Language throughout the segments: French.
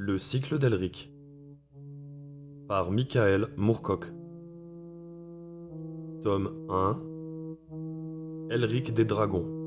Le cycle d'Elric par Michael Moorcock. Tome 1. Elric des Dragons.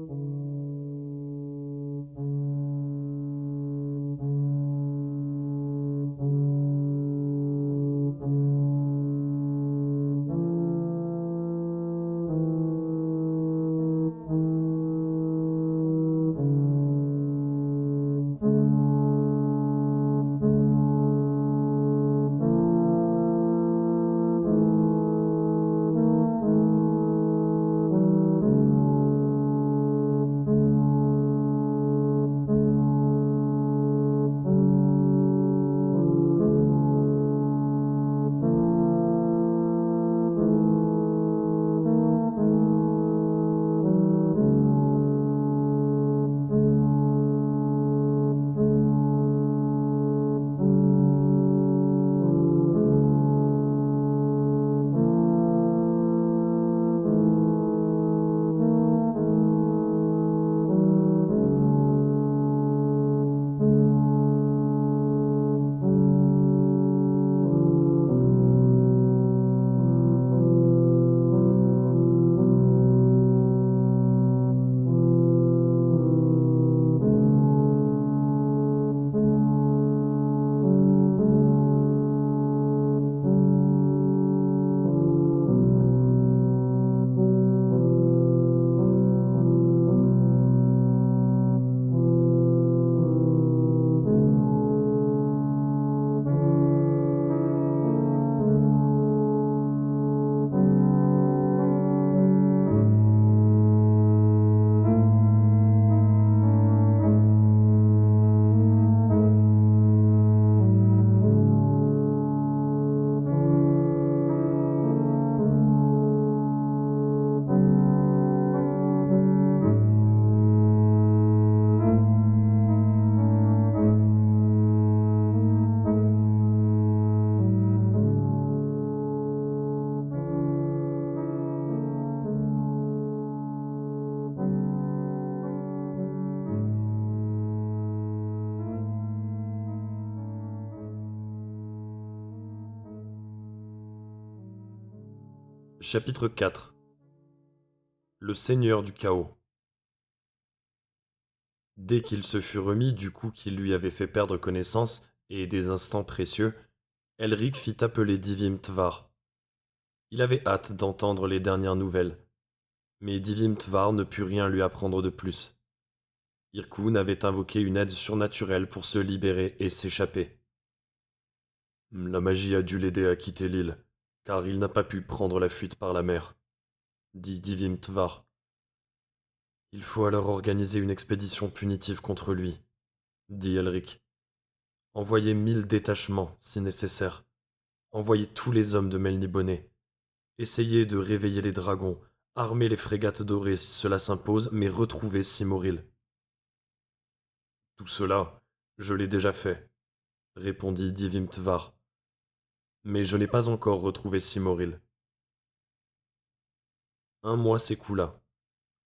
Chapitre 4. Le Seigneur du Chaos. Dès qu'il se fut remis du coup qui lui avait fait perdre connaissance et des instants précieux, Elric fit appeler Divim Tvar. Il avait hâte d'entendre les dernières nouvelles, mais Divim Tvar ne put rien lui apprendre de plus. Irkun avait invoqué une aide surnaturelle pour se libérer et s'échapper. La magie a dû l'aider à quitter l'île, car il n'a pas pu prendre la fuite par la mer, dit Divim Tvar. Il faut alors organiser une expédition punitive contre lui, dit Elric. Envoyer 1000 détachements, si nécessaire. Envoyer tous les hommes de Melniboné. Essayer de réveiller les dragons, armer les frégates dorées si cela s'impose, mais retrouver Simoril. Tout cela, je l'ai déjà fait, répondit Divim Tvar. Mais je n'ai pas encore retrouvé Simoril. Un mois s'écoula,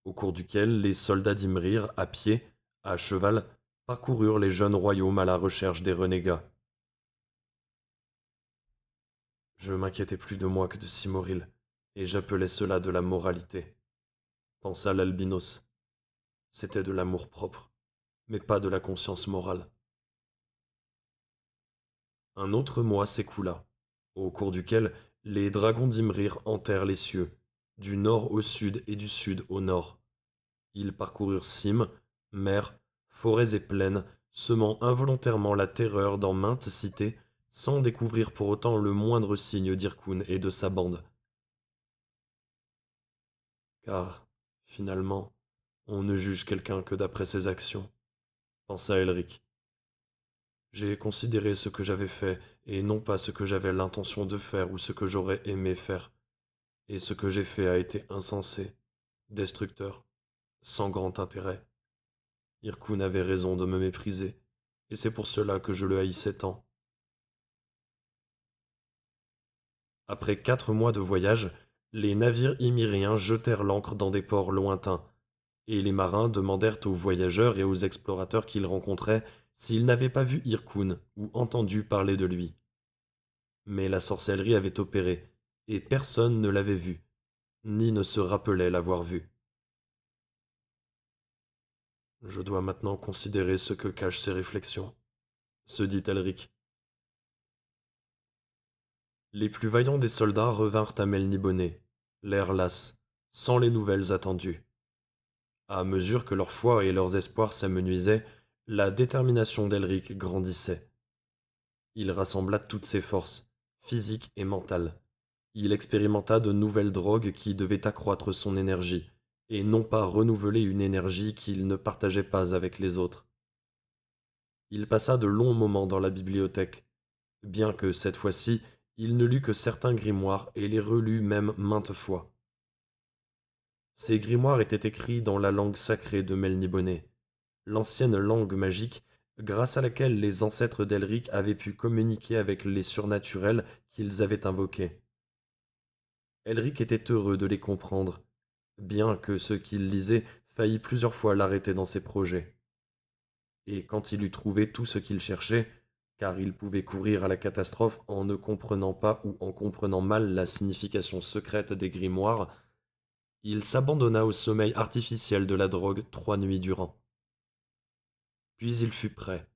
au cours duquel les soldats d'Imrir, à pied, à cheval, parcoururent les jeunes royaumes à la recherche des renégats. Je m'inquiétais plus de moi que de Simoril, et j'appelais cela de la moralité, pensa l'albinos. C'était de l'amour-propre, mais pas de la conscience morale. Un autre mois s'écoula, au cours duquel les dragons d'Imrir hantèrent les cieux, du nord au sud et du sud au nord. Ils parcoururent cimes, mers, forêts et plaines, semant involontairement la terreur dans maintes cités, sans découvrir pour autant le moindre signe d'Irkun et de sa bande. Car, finalement, on ne juge quelqu'un que d'après ses actions, pensa Elric. J'ai considéré ce que j'avais fait, et non pas ce que j'avais l'intention de faire ou ce que j'aurais aimé faire. Et ce que j'ai fait a été insensé, destructeur, sans grand intérêt. Irkun avait raison de me mépriser, et c'est pour cela que je le haïssais tant. Après 4 mois de voyage, les navires imiriens jetèrent l'ancre dans des ports lointains, et les marins demandèrent aux voyageurs et aux explorateurs qu'ils rencontraient s'ils n'avaient pas vu Hirkoun ou entendu parler de lui. Mais la sorcellerie avait opéré, et personne ne l'avait vu, ni ne se rappelait l'avoir vu. Je dois maintenant considérer ce que cachent ces réflexions, se dit Elric. Les plus vaillants des soldats revinrent à Melniboné, l'air las, sans les nouvelles attendues. À mesure que leur foi et leurs espoirs s'amenuisaient, la détermination d'Elric grandissait. Il rassembla toutes ses forces, physiques et mentales. Il expérimenta de nouvelles drogues qui devaient accroître son énergie, et non pas renouveler une énergie qu'il ne partageait pas avec les autres. Il passa de longs moments dans la bibliothèque, bien que cette fois-ci, il ne lut que certains grimoires et les relut même maintes fois. Ces grimoires étaient écrits dans la langue sacrée de Melniboné, l'ancienne langue magique grâce à laquelle les ancêtres d'Elric avaient pu communiquer avec les surnaturels qu'ils avaient invoqués. Elric était heureux de les comprendre, bien que ce qu'il lisait faillît plusieurs fois l'arrêter dans ses projets. Et quand il eut trouvé tout ce qu'il cherchait, car il pouvait courir à la catastrophe en ne comprenant pas ou en comprenant mal la signification secrète des grimoires, il s'abandonna au sommeil artificiel de la drogue 3 nuits durant. Puis il fut prêt.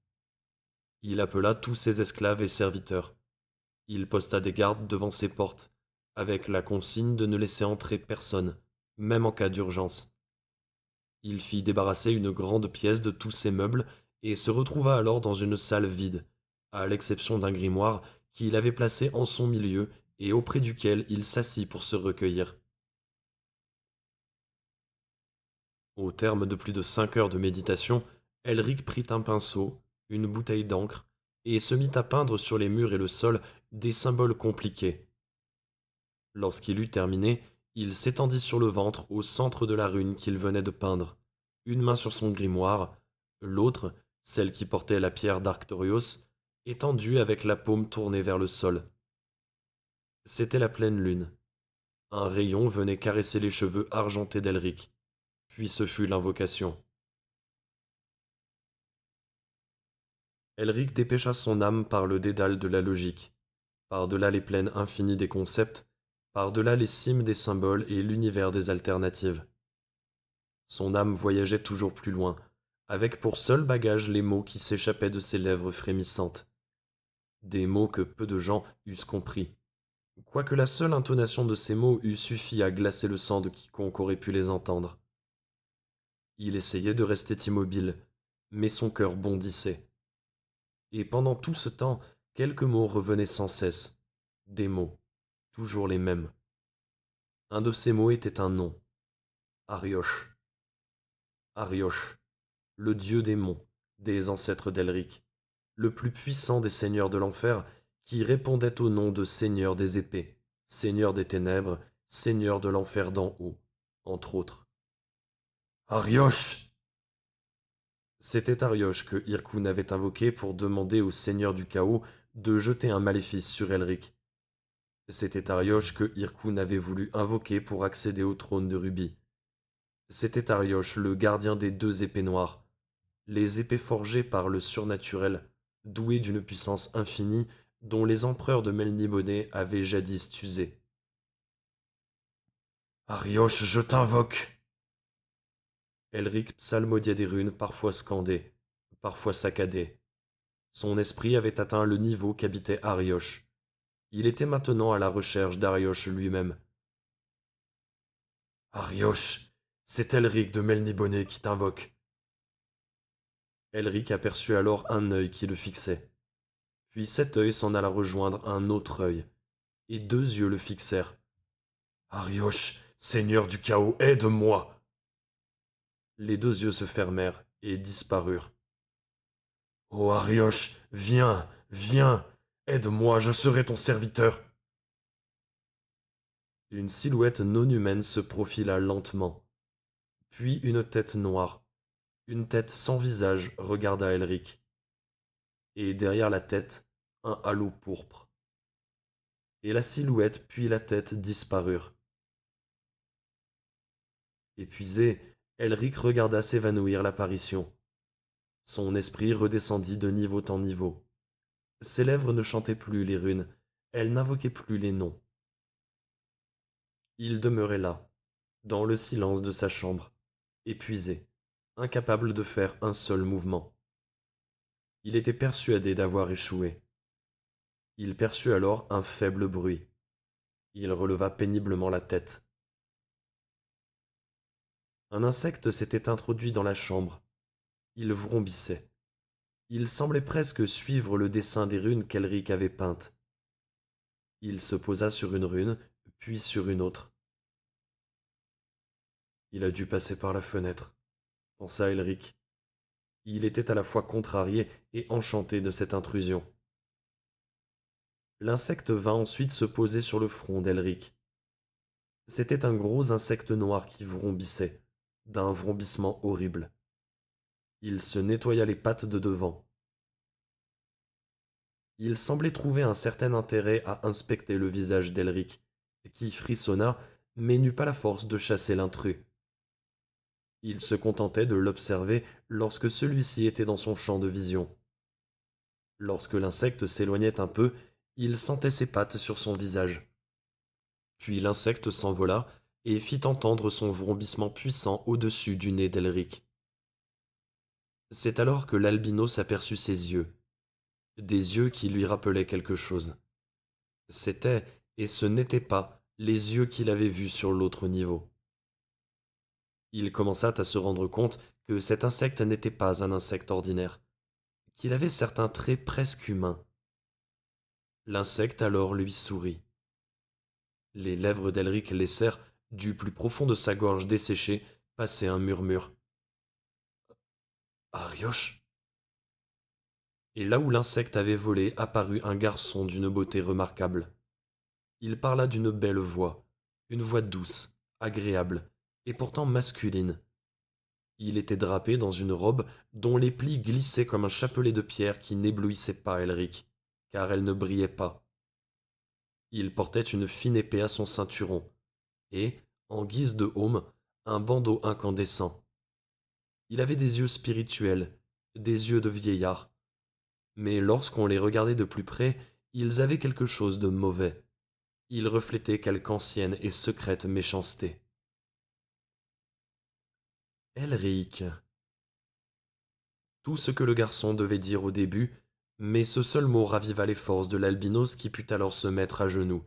Il appela tous ses esclaves et serviteurs. Il posta des gardes devant ses portes, avec la consigne de ne laisser entrer personne, même en cas d'urgence. Il fit débarrasser une grande pièce de tous ses meubles et se retrouva alors dans une salle vide, à l'exception d'un grimoire qu'il avait placé en son milieu et auprès duquel il s'assit pour se recueillir. Au terme de plus de 5 heures de méditation, Elric prit un pinceau, une bouteille d'encre, et se mit à peindre sur les murs et le sol des symboles compliqués. Lorsqu'il eut terminé, il s'étendit sur le ventre au centre de la rune qu'il venait de peindre, une main sur son grimoire, l'autre, celle qui portait la pierre d'Arctorios, étendue avec la paume tournée vers le sol. C'était la pleine lune. Un rayon venait caresser les cheveux argentés d'Elric. Puis ce fut l'invocation. Elric dépêcha son âme par le dédale de la logique, par-delà les plaines infinies des concepts, par-delà les cimes des symboles et l'univers des alternatives. Son âme voyageait toujours plus loin, avec pour seul bagage les mots qui s'échappaient de ses lèvres frémissantes. Des mots que peu de gens eussent compris, quoique la seule intonation de ces mots eût suffi à glacer le sang de quiconque aurait pu les entendre. Il essayait de rester immobile, mais son cœur bondissait. Et pendant tout ce temps, quelques mots revenaient sans cesse, des mots, toujours les mêmes. Un de ces mots était un nom, Arioche. Arioche, le dieu démon, des ancêtres d'Elric, le plus puissant des seigneurs de l'enfer, qui répondait au nom de seigneur des épées, seigneur des ténèbres, seigneur de l'enfer d'en haut, entre autres. Arioche! C'était Arioche que Hirkoun avait invoqué pour demander au seigneur du chaos de jeter un maléfice sur Elric. C'était Arioche que Hirkoun avait voulu invoquer pour accéder au trône de Rubis. C'était Arioche, le gardien des 2 épées noires, les épées forgées par le surnaturel, douées d'une puissance infinie dont les empereurs de Melniboné avaient jadis usé. Arioche, je t'invoque! Elric psalmodiait des runes parfois scandées, parfois saccadées. Son esprit avait atteint le niveau qu'habitait Arioche. Il était maintenant à la recherche d'Arioche lui-même. Arioche, c'est Elric de Melniboné qui t'invoque. Elric aperçut alors un œil qui le fixait. Puis cet œil s'en alla rejoindre un autre œil, et 2 yeux le fixèrent. Arioche, seigneur du chaos, aide-moi! Les 2 yeux se fermèrent et disparurent. Oh Arioche, viens, viens, aide-moi, je serai ton serviteur. Une silhouette non humaine se profila lentement. Puis une tête noire, une tête sans visage regarda Elric. Et derrière la tête, un halo pourpre. Et la silhouette puis la tête disparurent. Épuisé, Elric regarda s'évanouir l'apparition. Son esprit redescendit de niveau en niveau. Ses lèvres ne chantaient plus les runes, elles n'invoquaient plus les noms. Il demeurait là, dans le silence de sa chambre, épuisé, incapable de faire un seul mouvement. Il était persuadé d'avoir échoué. Il perçut alors un faible bruit. Il releva péniblement la tête. Un insecte s'était introduit dans la chambre. Il vrombissait. Il semblait presque suivre le dessin des runes qu'Elric avait peintes. Il se posa sur une rune, puis sur une autre. Il a dû passer par la fenêtre, pensa Elric. Il était à la fois contrarié et enchanté de cette intrusion. L'insecte vint ensuite se poser sur le front d'Elric. C'était un gros insecte noir qui vrombissait, d'un vrombissement horrible. Il se nettoya les pattes de devant. Il semblait trouver un certain intérêt à inspecter le visage d'Elric, qui frissonna, mais n'eut pas la force de chasser l'intrus. Il se contentait de l'observer lorsque celui-ci était dans son champ de vision. Lorsque l'insecte s'éloignait un peu, il sentait ses pattes sur son visage. Puis l'insecte s'envola et fit entendre son vrombissement puissant au-dessus du nez d'Elric. C'est alors que l'albinos aperçut ses yeux, des yeux qui lui rappelaient quelque chose. C'étaient, et ce n'étaient pas, les yeux qu'il avait vus sur l'autre niveau. Il commença à se rendre compte que cet insecte n'était pas un insecte ordinaire, qu'il avait certains traits presque humains. L'insecte alors lui sourit. Les lèvres d'Elric laissèrent, du plus profond de sa gorge desséchée, passer un murmure. Arioche. Et là où l'insecte avait volé apparut un garçon d'une beauté remarquable. Il parla d'une belle voix, une voix douce, agréable, et pourtant masculine. Il était drapé dans une robe dont les plis glissaient comme un chapelet de pierre qui n'éblouissait pas Elric, car elle ne brillait pas. Il portait une fine épée à son ceinturon, et, en guise de aume, un bandeau incandescent. Il avait des yeux spirituels, des yeux de vieillard, mais lorsqu'on les regardait de plus près, ils avaient quelque chose de mauvais. Ils reflétaient quelque ancienne et secrète méchanceté. Elric. Tout ce que le garçon devait dire au début, mais ce seul mot raviva les forces de l'albinos qui put alors se mettre à genoux.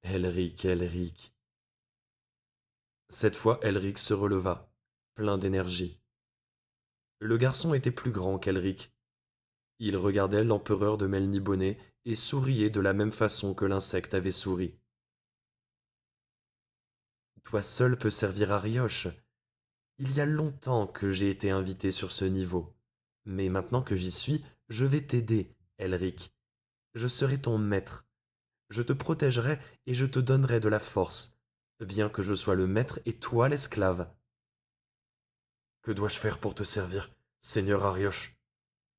Elric, Elric. Cette fois, Elric se releva, plein d'énergie. Le garçon était plus grand qu'Elric. Il regardait l'empereur de Melniboné et souriait de la même façon que l'insecte avait souri. Toi seul peux servir Arioche. Il y a longtemps que j'ai été invité sur ce niveau. Mais maintenant que j'y suis, je vais t'aider, Elric. Je serai ton maître. Je te protégerai et je te donnerai de la force, bien que je sois le maître et toi l'esclave. Que dois-je faire pour te servir, Seigneur Arioche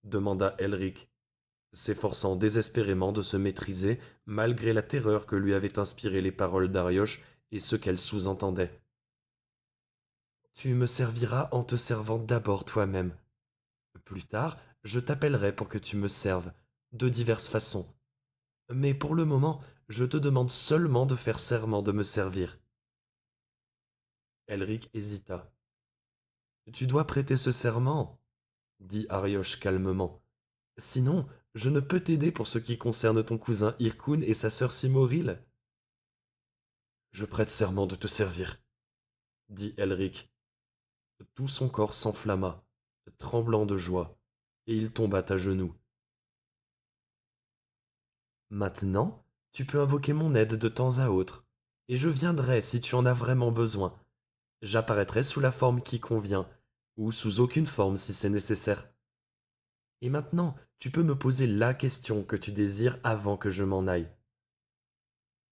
demanda Elric, s'efforçant désespérément de se maîtriser malgré la terreur que lui avaient inspiré les paroles d'Arioche et ce qu'elles sous-entendaient. Tu me serviras en te servant d'abord toi-même. Plus tard, je t'appellerai pour que tu me serves, de diverses façons. Mais pour le moment, je te demande seulement de faire serment de me servir. Elric hésita. Tu dois prêter ce serment, dit Arioche calmement. Sinon, je ne peux t'aider pour ce qui concerne ton cousin Irkun et sa sœur Simoril. Je prête serment de te servir, dit Elric. Tout son corps s'enflamma, tremblant de joie, et il tomba à genoux. Maintenant, tu peux invoquer mon aide de temps à autre, et je viendrai si tu en as vraiment besoin. J'apparaîtrai sous la forme qui convient, ou sous aucune forme si c'est nécessaire. Et maintenant, tu peux me poser la question que tu désires avant que je m'en aille.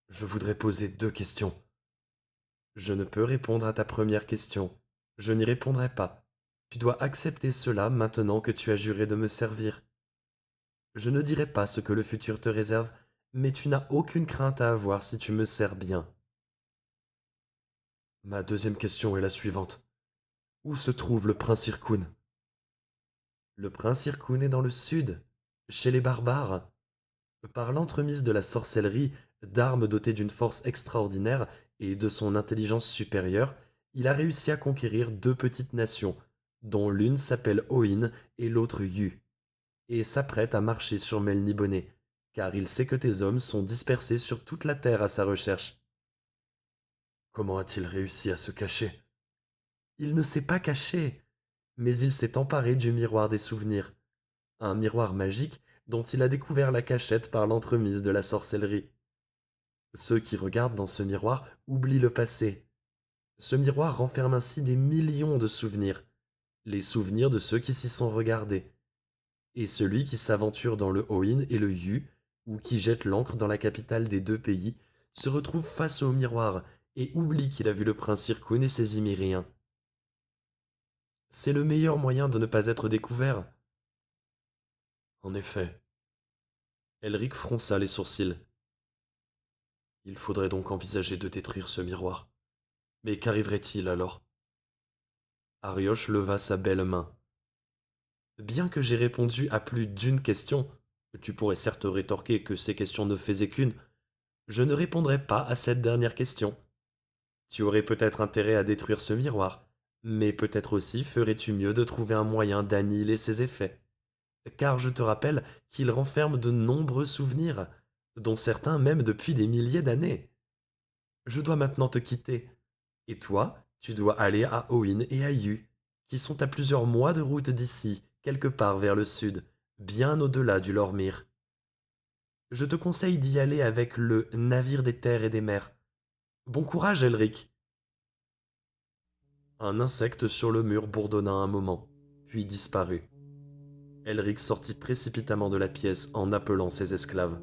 Je voudrais poser 2 questions. Je ne peux répondre à ta première question. Je n'y répondrai pas. Tu dois accepter cela maintenant que tu as juré de me servir. Je ne dirai pas ce que le futur te réserve, mais tu n'as aucune crainte à avoir si tu me sers bien. Ma deuxième question est la suivante. Où se trouve le prince Irkoun? Le prince Irkoun est dans le sud, chez les barbares. Par l'entremise de la sorcellerie, d'armes dotées d'une force extraordinaire et de son intelligence supérieure, il a réussi à conquérir deux petites nations, dont l'une s'appelle Oin et l'autre Yu, et s'apprête à marcher sur Melniboné, car il sait que tes hommes sont dispersés sur toute la terre à sa recherche. Comment a-t-il réussi à se cacher? Il ne s'est pas caché, mais il s'est emparé du miroir des souvenirs, un miroir magique dont il a découvert la cachette par l'entremise de la sorcellerie. Ceux qui regardent dans ce miroir oublient le passé. Ce miroir renferme ainsi des millions de souvenirs, les souvenirs de ceux qui s'y sont regardés. Et celui qui s'aventure dans le Hoin et le Yu, ou qui jette l'ancre dans la capitale des deux pays, se retrouve face au miroir et oublie qu'il a vu le prince Irkoun et ses Imériens. C'est le meilleur moyen de ne pas être découvert. En effet, Elric fronça les sourcils. Il faudrait donc envisager de détruire ce miroir. Mais qu'arriverait-il alors? Arioche leva sa belle main. Bien que j'ai répondu à plus d'une question, tu pourrais certes rétorquer que ces questions ne faisaient qu'une, je ne répondrai pas à cette dernière question. Tu aurais peut-être intérêt à détruire ce miroir, mais peut-être aussi ferais-tu mieux de trouver un moyen d'annihiler ses effets. Car je te rappelle qu'il renferme de nombreux souvenirs, dont certains même depuis des milliers d'années. Je dois maintenant te quitter. Et toi, tu dois aller à Oin et à Yu, qui sont à plusieurs mois de route d'ici, quelque part vers le sud, bien au-delà du Lormir. Je te conseille d'y aller avec le navire des terres et des mers. Bon courage, Elric. Un insecte sur le mur bourdonna un moment, puis disparut. Elric sortit précipitamment de la pièce en appelant ses esclaves.